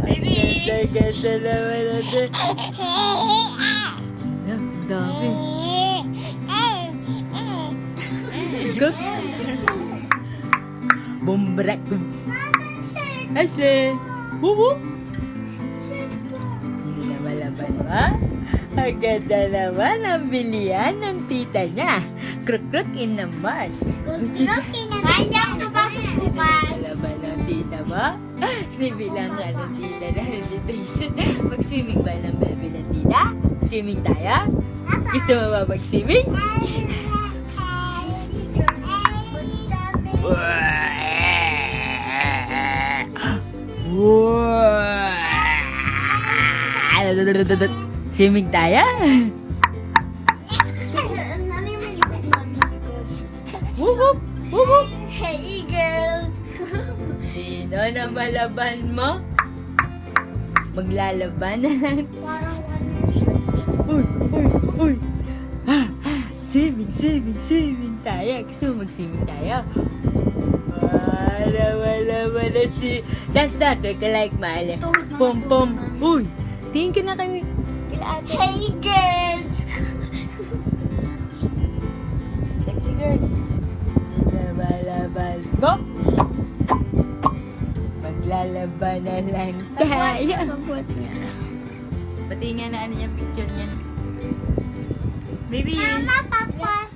Baby! Ganda naman natin. Ang dami. Good. Bumbrak. Ashley! Woo! Hindi na malaban ba? Ang ganda naman ang bilihan ng tita niya. Kruk-kruk in the mash. Hindi ako papasok bukas. Laban ng tita mo? Nibilang nga ng tita na invitation. Mag-swimming ba ng baby ng tita? Swimming tayo? Gusto mo ba mag-swimming? Swimming tayo? Whoop whoop! Whoop whoop! Hey girl! Sino na malaban mo? Maglalaban na lang. Uy! Uy! Uy! Ah, swimming tayo. Gusto mo mag-swimming tayo? Wala na si... That's not work like Mali. Pom pom. Uy! Tingin ka na kami. Kila ate. Hey girl! Sexy girl. Sino malaban mo? Maglalaban na lang tayo. Pagbuhat niya. Pati nga na ano yung picture niyan. Baby! Mama, papasok.